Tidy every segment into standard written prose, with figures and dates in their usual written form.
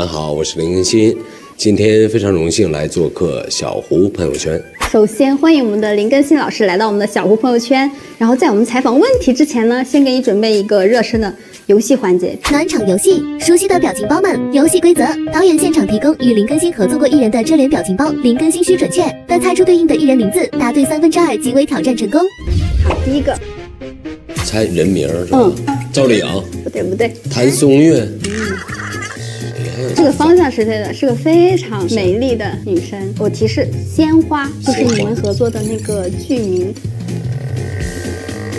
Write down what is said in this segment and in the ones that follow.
大家好，我是林更新，今天非常荣幸来做客小胡朋友圈。首先欢迎我们的林更新老师来到我们的小胡朋友圈。然后在我们采访问题之前呢，先给你准备一个热身的游戏环节。暖场游戏，熟悉的表情包们。游戏规则：导演现场提供与林更新合作过艺人的遮脸表情包，林更新需准确的猜出对应的艺人名字，答对2/3即为挑战成功。好，第一个猜人名是吧？赵丽颖。不对，谭松韵。这个方向是对的，是个非常美丽的女生。我提示鲜花，就是你们合作的那个剧名。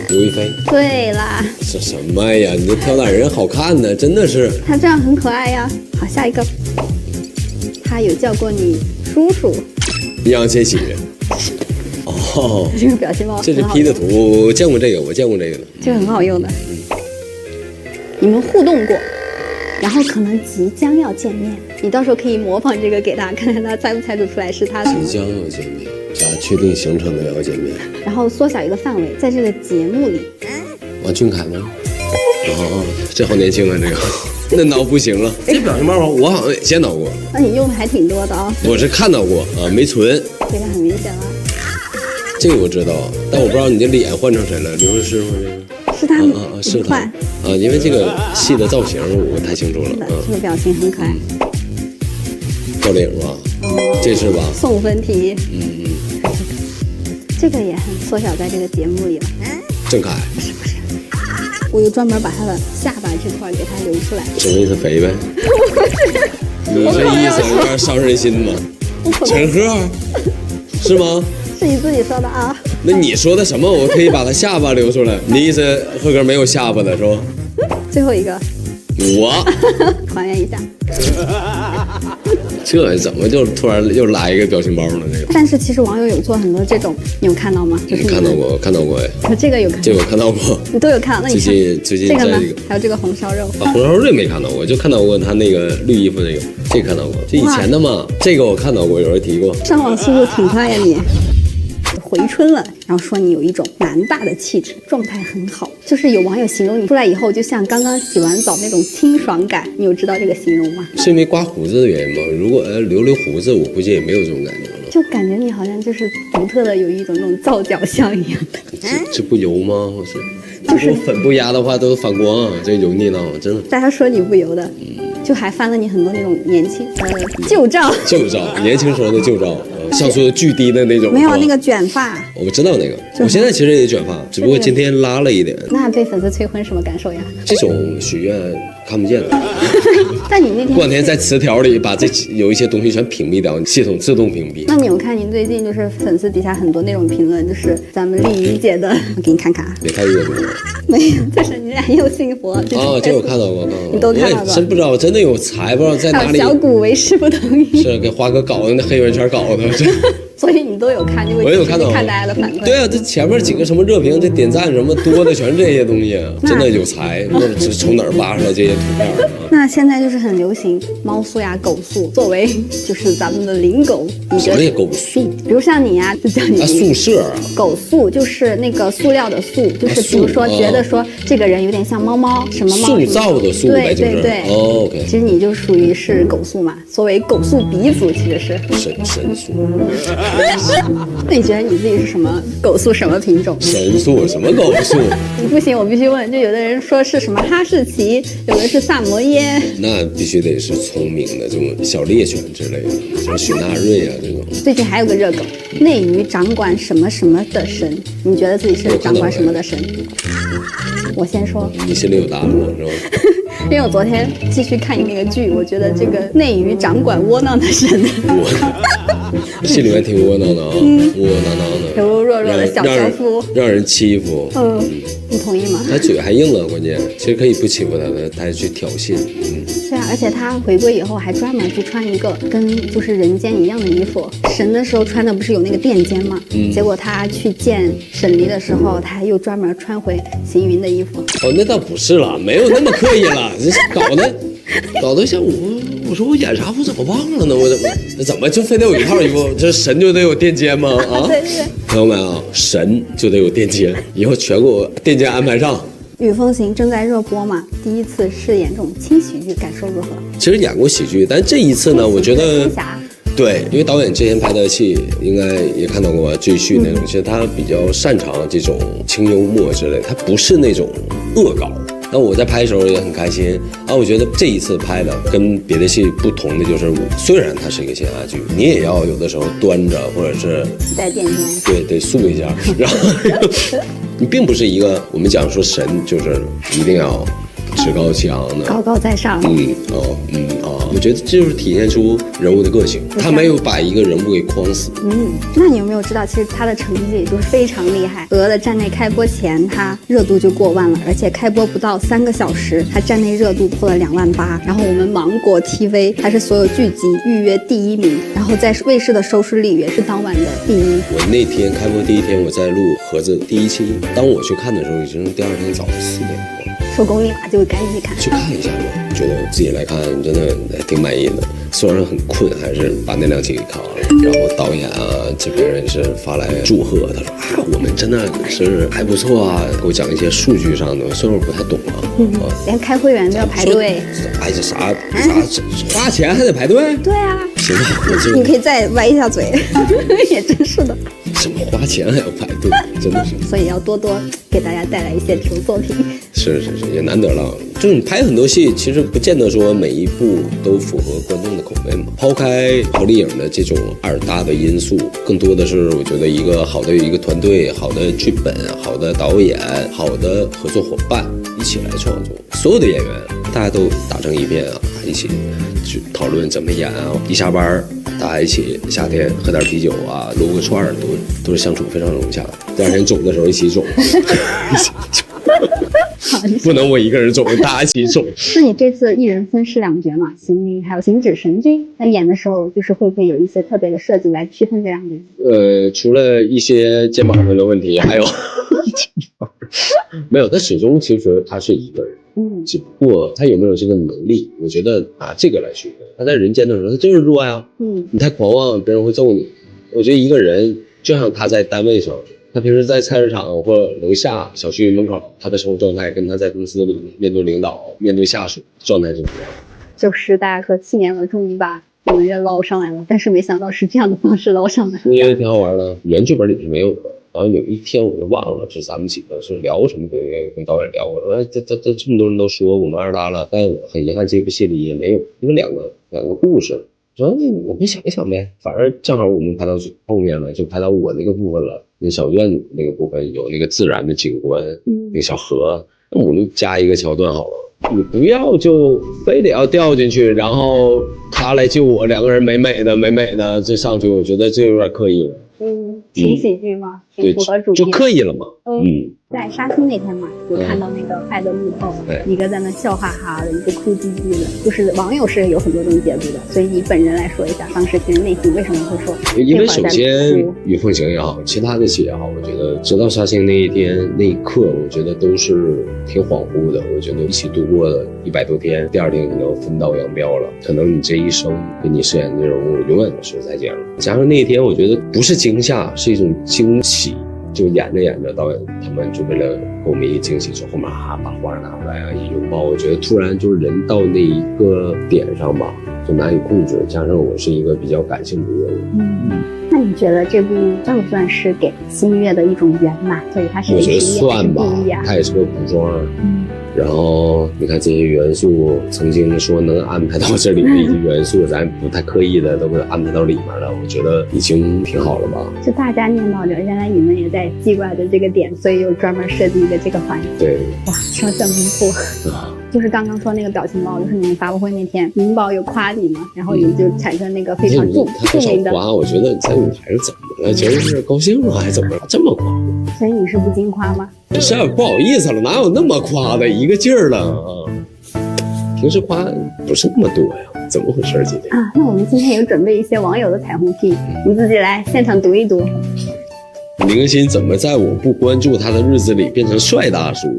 刘亦菲。对啦，这什么呀？你这挑哪人好看呢？真的是。她这样很可爱呀。好，下一个，她有叫过你叔叔。易烊千玺。哦，这个表情包这是 P 的图，我见过这个，我见过这个的。这个很好用的。你们互动过，然后可能即将要见面，你到时候可以模仿这个给他，看看他猜不猜得出来是他的。即将要见面，咋确定行程的要见面？然后缩小一个范围，在这个节目里。王俊凯吗？哦，这好年轻啊，这个。那脑不行了，这表情包我好像也见到过。那你用的还挺多的啊。我是看到过啊，没存。这个很明显了。这个我知道，但我不知道你的脸换成谁了，刘诗诗吗？是他是他啊，因为这个戏的造型我不太清楚了。这个表情很可爱。赵丽颖吧？这是吧？送分题。这个也很缩小在这个节目里了。郑恺。不是，我又专门把他的下巴这块给他留出来。什么意思？肥呗？你这意思有点伤人心吗？陈赫是吗？是你自己说的啊。那你说的什么？我可以把他下巴留出来。你的意思赫哥没有下巴的是吧？最后一个。我还原一下。这怎么就突然又来一个表情包呢？这个。但是其实网友有做很多这种，你有看到吗？就是看到过哎。这个有看到。这个我看到过。你都有看到？那你看最近这个呢？还有这个红烧肉。红烧肉没看到过，就看到过他那个绿衣服那个，这个看到过。这以前的嘛，这个我看到过，有人提过。上网速度挺快呀你。回春了，然后说你有一种男大的气质，状态很好。就是有网友形容你出来以后，就像刚刚洗完澡那种清爽感，你有知道这个形容吗？是因为刮胡子的原因吗？如果留胡子，我估计也没有这种感觉了。就感觉你好像就是独特的有一种那种皂角相一样的。这不油吗？就是粉不压的话都反光啊，这油腻呢，真的。大家说你不油的，就还翻了你很多那种年轻旧照。旧照，年轻时候的旧照，像素巨低的那种。没有那个卷发。我知道那个，我现在其实也卷发，只不过今天拉了一点。那被粉丝催婚什么感受呀？这种许愿看不见的。但你那天过两天在词条里把这有一些东西全屏蔽掉，系统自动屏蔽。那你有看你最近就是粉丝底下很多那种评论，就是咱们丽瑜姐的，我给你看看啊。没太阅读。没有，就是你俩又幸福。啊，这我看到过，你都看到过。真不知道，真的有才，不知道在哪里。小谷为师不等于。是给花哥搞的那黑圆圈搞的。所以你都有看，就会我有看到看大家的反馈。对啊，这前面几个什么热评，这点赞什么多的全是这些东西，真的有才，不知道从哪儿扒出来这些图片啊。那现在就是很流行猫素呀、狗素，作为就是咱们的领狗，你觉得狗素？比如像你呀，就叫你宿舍啊。狗素就是那个塑料的塑，就是比如说觉得说这个人有点像猫猫，什么猫？塑造的塑呗，就是。对。哦 ，OK。其实你就属于是狗素嘛，作为狗素鼻祖，其实是神素。那你觉得你自己是什么狗素什么品种？神素什么狗素？你不行，我必须问。就有的人说是什么哈士奇，有的是萨摩耶。那必须得是聪明的这种小猎犬之类的，像许纳瑞啊这种。最近还有个热梗，内娱掌管什么什么的神，你觉得自己是掌管什么的神？我先说。你心里有答案了是吧？因为我昨天继续看你那个剧，我觉得这个内娱掌管窝囊的神。心里面挺窝囊的啊，窝囊囊的，柔柔弱弱的小樵夫，让人欺负。你同意吗？他嘴还硬了，关键其实可以不欺负他的，他还去挑衅。对啊，而且他回归以后还专门去穿一个跟就是人间一样的衣服。神的时候穿的不是有那个垫肩吗？结果他去见沈黎的时候，他还又专门穿回邢云的衣服。哦，那倒不是了，没有那么刻意了，这搞得像我说我演啥我怎么忘了呢？我怎么就非得有一套衣服？这神就得有垫肩吗？啊，对。朋友们啊，神就得有垫肩，以后全给我垫肩安排上。雨风行》正在热播嘛，第一次饰演这种轻喜剧，感受如何？其实演过喜剧，但这一次呢，我觉得轻侠对，因为导演之前拍的戏应该也看到过赘婿那种，其实他比较擅长这种轻幽默之类，他不是那种恶搞。那我在拍的时候也很开心啊！我觉得这一次拍的跟别的戏不同的就是，虽然它是一个仙侠剧，你也要有的时候端着或者是带垫肩，对，得素一下。然后你并不是一个我们讲说神就是一定要趾高气昂的，高高在上。我觉得这就是体现出人物的个性，他没有把一个人物给框死。那你有没有知道，其实他的成绩就是非常厉害。《鹅》的站内开播前，他热度就过万了，而且开播不到3个小时，他站内热度破了2.8万。然后我们芒果 TV 还是所有剧集预约第1名，然后在卫视的收视率也是当晚的第1。我那天开播第一天，我在录盒子第1期，当我去看的时候，已经第2天早上4点多。收工立马就赶紧去看一下吧，觉得自己来看真的挺满意的。虽然很困，还是把那2期给看完了。然后导演啊、制片人是发来祝贺，他说啊，我们真的是还不错啊，给我讲一些数据上的，虽然我不太懂啊。连开会员都要排队。哎，这啥花钱还得排队？对啊。行吧，你可以再歪一下嘴，也真是的。什么花钱还要排队，真的是。所以要多多给大家带来一些这种作品。是，也难得了。就是你拍很多戏，其实不见得说每一部都符合观众的口味嘛。抛开和丽颖的这种二搭的因素，更多的是我觉得一个好的一个团队、好的剧本、好的导演、好的合作伙伴一起来创作。所有的演员大家都打成一片啊，一起去讨论怎么演啊。一下班大家一起夏天喝点啤酒啊，撸个串儿，都是相处非常融洽。第2天肿的时候一起肿。不能我一个人肿，大家一起肿。那你这次一人分饰2角嘛，行令还有行止神君，那演的时候就是会不会有一些特别的设计来区分这2个？除了一些肩膀上的问题，还有没有，他始终其实他是一个人。只不过他有没有这个能力，我觉得拿这个来区分。他在人间的时候他就是弱呀。你太狂妄，别人会揍你。我觉得一个人就像他在单位上，他平时在菜市场或楼下小区门口，他的生活状态跟他在公司里面对领导、面对下属状态是不一样的。就是大家说7年了，终于把我们给捞上来了，但是没想到是这样的方式捞上来。因为挺好玩的，原剧本里是没有的。然后有一天我就忘了是咱们几个是聊什么，跟导演聊，我说这么多人都说我们二搭了，但很遗憾这部戏里也没有，因为两个故事。说我们想一想呗，反正正好我们拍到后面了，就拍到我那个部分了。那小院那个部分有那个自然的景观，那个小河，那我们加一个桥段好了。你不要就非得要掉进去，然后他来救我，两个人美美的这上去，我觉得这有点刻意了。轻喜剧嘛，对，符合主题，就刻意了嘛。在杀青那天嘛，就看到那个爱的幕后，一个在那笑哈哈的，一个哭唧唧的，就是网友是有很多种解读的，所以你本人来说一下，当时其实内心为什么会说？因为首先于凤行也好，其他的戏也好，我觉得直到杀青那一天那一刻，我觉得都是挺恍惚的。我觉得一起度过了100多天，第2天可能分道扬镳了，可能你这一生跟你饰演的人物永远都说再见了。加上那一天，我觉得不是惊吓，是一种惊喜。就演着，导演他们就为了给我们一个惊喜，之后嘛把花拿出来啊，一拥抱，我觉得突然就是人到那一个点上吧，就难以控制。加上我是一个比较感性的人，那你觉得这部算不算是给新月的一种圆满？所以它是我觉得算吧，它也是个古装。然后你看这些元素，曾经说能安排到这里的一些元素，咱不太刻意的都给安排到里面了，我觉得已经挺好了吧。就大家念叨着，原来你们也在记挂着这个点，所以又专门设计一个这个环节。对，哇，双向奔赴。就是刚刚说那个表情包，就是你们发布会那天，明宝有夸你嘛，然后你就产生那个非常著名的。夸，我觉得在舞台上怎么了？就是高兴了还是怎么了？这么夸？所以你是不禁夸吗？是不好意思了，哪有那么夸的一个劲儿的啊？平时夸不是那么多呀，怎么回事今天？那我们今天有准备一些网友的彩虹屁，你自己来现场读一读。林更新怎么在我不关注他的日子里变成帅大叔？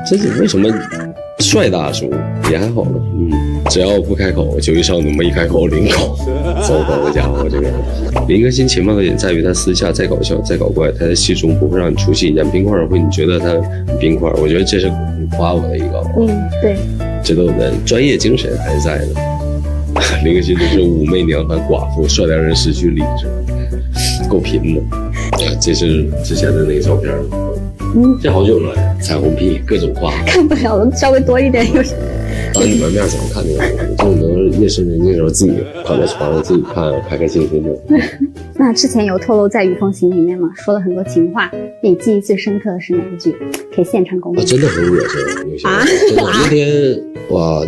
这是为什么？帅大叔也还好了，只要不开口，就一上怒；没开口，领口。糟糕的家伙，这个林更新奇妙的点在于，他私下再搞笑、再搞怪，他在戏中不会让你出戏。演冰块会，你觉得他冰块，我觉得这是你夸我的一个。对，知道我的专业精神还是在的。林更新就是武媚娘和寡妇，帅让人失去理智，够拼的。这是之前的那个照片。这好久了，彩虹屁各种画，看不了了，稍微多一点有时。当你们面怎么看那个？就能夜深人静的时候自己躺在床上自己看，开开心心的。那之前有透露在《雨风行》里面嘛，说了很多情话，你记忆最深刻的是哪一句？可以现场公布。真的很恶心，有些真的。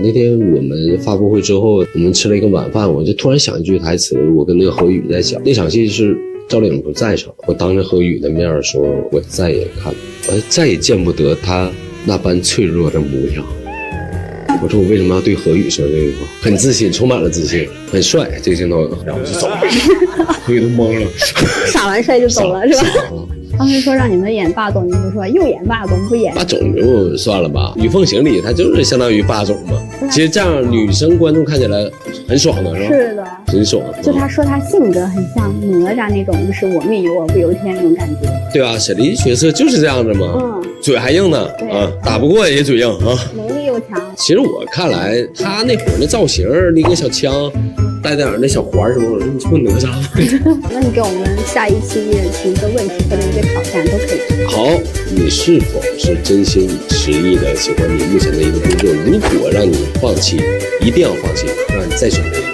那天我们发布会之后，我们吃了一个晚饭，我就突然想一句台词，我跟那个何宇在讲，那场戏是赵丽颖不在场，我当着何宇的面说，我再也见不得他那般脆弱的模样。我说我为什么要对何宇说这句话？很自信，充满了自信，很帅。这个镜头，然后就走了，何宇都懵了，耍完帅就走了是吧？当时说让你们演霸总，你们说又演霸总不演。霸总就算了吧，《雨凤行》里他就是相当于霸总嘛。其实这样女生观众看起来很爽的是吧？是的，很爽。就他说他性格很像哪吒那种，就是我命由我不由天那种感觉。对啊，沈黎角色就是这样子嘛，嘴还硬呢啊，打不过也嘴硬啊，能力又强。其实我看来，他那会儿那造型，拎个小枪，带点那小环什么，我说你这不哪吒吗？那你给我们下一期艺人提一个问题或者一个挑战都可以。好，你是否是真心实意的喜欢你目前的一个工作？如果让你放弃，一定要放弃，让你再选择一个。